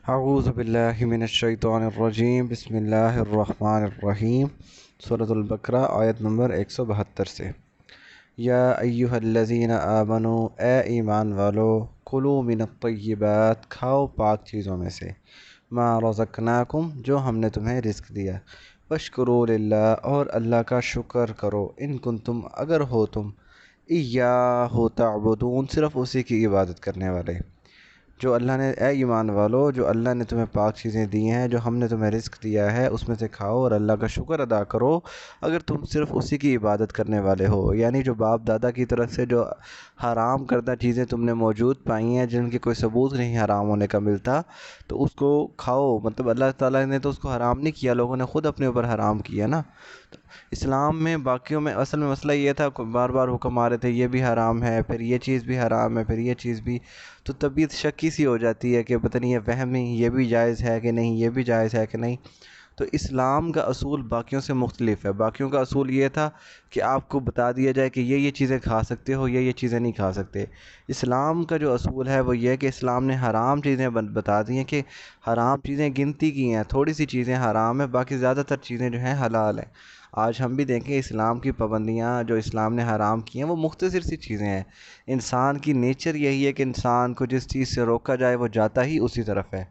اعوذ باللہ من الشیطان الرجیم، بسم اللہ الرحمن الرحیم۔ سورۃ البقرہ آیت نمبر 172 سے۔ یا ایہا الذین آمنوا، اے ایمان والو، کلوا من الطیبات، کھاؤ پاک چیزوں میں سے، ما رزقناکم، جو ہم نے تمہیں رزق دیا، واشکروا للہ، اور اللہ کا شکر کرو، ان کنتم، اگر ہو تم، ایاہ تعبدون، صرف اسی کی عبادت کرنے والے۔ جو اللہ نے، اے ایمان والو، جو اللہ نے تمہیں پاک چیزیں دی ہیں، جو ہم نے تمہیں رزق دیا ہے، اس میں سے کھاؤ اور اللہ کا شکر ادا کرو، اگر تم صرف اسی کی عبادت کرنے والے ہو۔ یعنی جو باپ دادا کی طرف سے جو حرام کردہ چیزیں تم نے موجود پائی ہیں، جن کی کوئی ثبوت نہیں حرام ہونے کا ملتا، تو اس کو کھاؤ۔ مطلب اللہ تعالیٰ نے تو اس کو حرام نہیں کیا، لوگوں نے خود اپنے اوپر حرام کیا نا۔ اسلام میں باقیوں میں اصل میں مسئلہ یہ تھا، بار بار حکم آ رہے تھے یہ بھی حرام ہے، پھر یہ چیز بھی حرام ہے، پھر یہ چیز بھی، تو طبیعت شکی سی ہو جاتی ہے کہ پتہ نہیں یہ وہم ہی، یہ بھی جائز ہے کہ نہیں، یہ بھی جائز ہے کہ نہیں۔ تو اسلام کا اصول باقیوں سے مختلف ہے۔ باقیوں کا اصول یہ تھا کہ آپ کو بتا دیا جائے کہ یہ چیزیں کھا سکتے ہو، یہ چیزیں نہیں کھا سکتے۔ اسلام کا جو اصول ہے وہ یہ ہے کہ اسلام نے حرام چیزیں بتا دی ہیں، کہ حرام چیزیں گنتی کی ہیں، تھوڑی سی چیزیں حرام ہیں، باقی زیادہ تر چیزیں جو ہیں حلال ہیں۔ آج ہم بھی دیکھیں اسلام کی پابندیاں جو اسلام نے حرام کی ہیں وہ مختصر سی چیزیں ہیں۔ انسان کی نیچر یہی ہے کہ انسان کو جس چیز سے روکا جائے وہ جاتا ہی اسی طرف ہے۔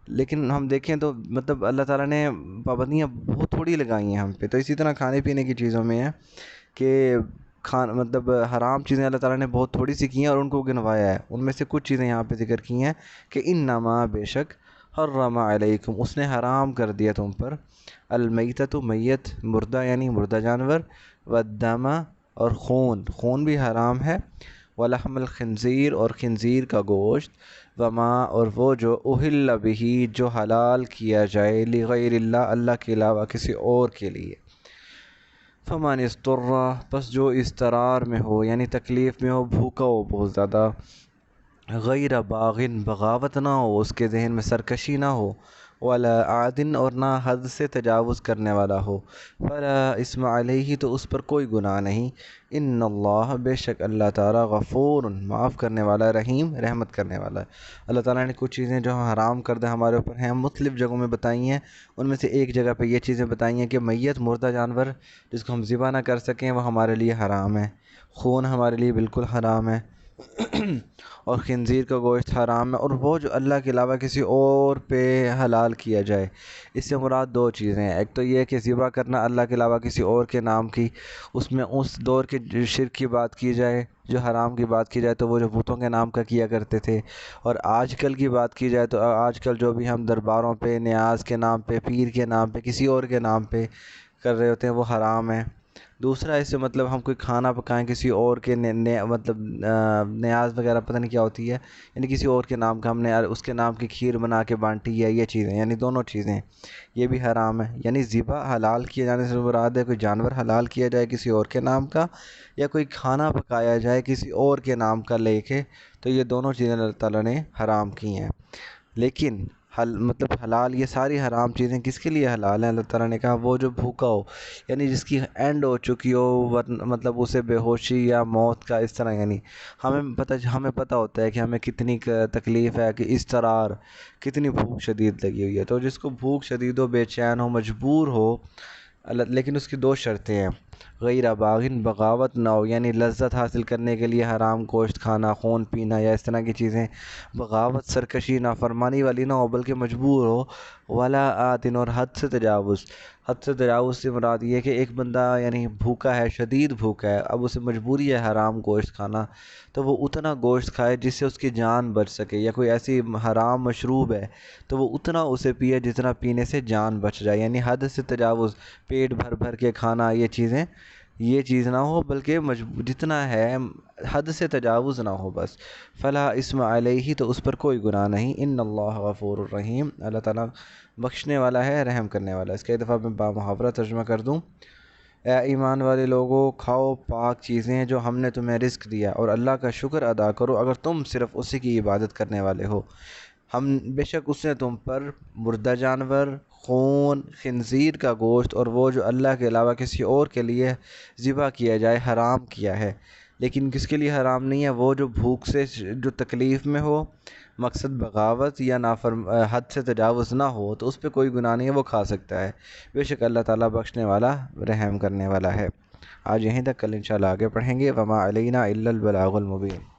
لیکن ہم دیکھیں تو مطلب اللہ تعالیٰ نے پابندیاں بہت تھوڑی لگائی ہیں ہم پہ۔ تو اسی طرح کھانے پینے کی چیزوں میں ہے کہ مطلب حرام چیزیں اللہ تعالیٰ نے بہت تھوڑی سی کی ہیں اور ان کو گنوایا ہے۔ ان میں سے کچھ چیزیں یہاں پہ ذکر کی ہیں کہ انما، بے شک، حرم علیکم، اس نے حرام کر دیا تم پر، المیتۃ، میت، مردہ یعنی مردہ جانور، والدم، اور خون، خون بھی حرام ہے، ولحم الخنزیر، اور خنزیر کا گوشت، وما، اور وہ جو اہل بہ، جو حلال کیا جائے، لغیر اللہ، اللہ کے علاوہ کسی اور کے لیے، فمن اضطر، پس جو اضطرار میں ہو یعنی تکلیف میں ہو، بھوکا ہو بہت زیادہ، غیر باغن، بغاوت نہ ہو، اس کے ذہن میں سرکشی نہ ہو، ولا عادن، اور نہ حد سے تجاوز کرنے والا ہو، فلا اسم علیہ، تو اس پر کوئی گناہ نہیں، ان اللہ، بے شک اللہ تعالیٰ، غفور، معاف کرنے والا، رحیم، رحمت کرنے والا ہے۔ اللہ تعالیٰ نے کچھ چیزیں جو حرام کردہ ہمارے اوپر ہیں مختلف جگہوں میں بتائی ہیں۔ ان میں سے ایک جگہ پہ یہ چیزیں بتائی ہیں کہ میت، مردہ جانور جس کو ہم ذبح نہ کر سکیں وہ ہمارے لیے حرام ہے، خون ہمارے لیے بالکل حرام ہے، اور خنزیر کا گوشت حرام ہے، اور وہ جو اللہ کے علاوہ کسی اور پہ حلال کیا جائے۔ اس سے مراد دو چیزیں ہیں، ایک تو یہ کہ ذبح کرنا اللہ کے علاوہ کسی اور کے نام کی، اس میں اس دور کے شرک کی بات کی جائے، جو حرام کی بات کی جائے تو وہ جو بتوں کے نام کا کیا کرتے تھے، اور آج کل کی بات کی جائے تو آج کل جو بھی ہم درباروں پہ، نیاز کے نام پہ، پیر کے نام پہ، کسی اور کے نام پہ کر رہے ہوتے ہیں، وہ حرام ہے۔ دوسرا، اس سے مطلب ہم کوئی کھانا پکائیں کسی اور کے مطلب نیاز وغیرہ پتہ نہیں کیا ہوتی ہے، یعنی کسی اور کے نام کا ہم نے اس کے نام کی کھیر بنا کے بانٹی ہے، یہ چیزیں یعنی دونوں چیزیں یہ بھی حرام ہے۔ یعنی ذبح حلال کیے جانے سے مراد ہے کوئی جانور حلال کیا جائے کسی اور کے نام کا، یا کوئی کھانا پکایا جائے کسی اور کے نام کا لے کے، تو یہ دونوں چیزیں اللہ تعالیٰ نے حرام کی ہیں۔ لیکن مطلب حلال، یہ ساری حرام چیزیں کس کے لیے حلال ہیں؟ اللہ تعالیٰ نے کہا وہ جو بھوکا ہو، یعنی جس کی اینڈ ہو چکی ہو، مطلب اسے بے ہوشی یا موت کا اس طرح، یعنی ہمیں پتہ ہوتا ہے کہ ہمیں کتنی تکلیف ہے، کہ اس طرح کتنی بھوک شدید لگی ہوئی ہے، تو جس کو بھوک شدید ہو، بے چین ہو، مجبور ہو، لیکن اس کی دو شرطیں ہیں، غیر باغن، بغاوت نہ ہو، یعنی لذت حاصل کرنے کے لیے حرام گوشت کھانا، خون پینا یا اس طرح کی چیزیں، بغاوت، سرکشی، نافرمانی والی نہ ہو بلکہ مجبور ہو، ولا آتن، اور حد سے تجاوز۔ حد سے تجاوز سے مراد یہ ہے کہ ایک بندہ یعنی بھوکا ہے، شدید بھوکا ہے، اب اسے مجبوری ہے حرام گوشت کھانا، تو وہ اتنا گوشت کھائے جس سے اس کی جان بچ سکے، یا کوئی ایسی حرام مشروب ہے تو وہ اتنا اسے پیے جتنا پینے سے جان بچ جائے، یعنی حد سے تجاوز، پیٹ بھر بھر کے کھانا، یہ چیزیں، یہ چیز نہ ہو، بلکہ جتنا ہے حد سے تجاوز نہ ہو بس، فلا اسم علیہ، تو اس پر کوئی گناہ نہیں، ان اللہ غفور الرحیم، اللہ تعالیٰ بخشنے والا ہے، رحم کرنے والا ہے۔ اس کا ایک دفعہ میں بامحاورہ ترجمہ کر دوں، اے ایمان والے لوگوں، کھاؤ پاک چیزیں جو ہم نے تمہیں رزق دیا، اور اللہ کا شکر ادا کرو اگر تم صرف اسی کی عبادت کرنے والے ہو۔ بے شک اس نے تم پر مردہ جانور، خون، خنزیر کا گوشت، اور وہ جو اللہ کے علاوہ کسی اور کے لیے ذبح کیا جائے حرام کیا ہے، لیکن کس کے لیے حرام نہیں ہے؟ وہ جو بھوک سے جو تکلیف میں ہو، مقصد بغاوت یا حد سے تجاوز نہ ہو تو اس پہ کوئی گناہ نہیں ہے، وہ کھا سکتا ہے۔ بے شک اللہ تعالیٰ بخشنے والا رحم کرنے والا ہے۔ آج یہیں تک، کل انشاءاللہ آگے پڑھیں گے۔ وما علینا الا البلاغ المبین۔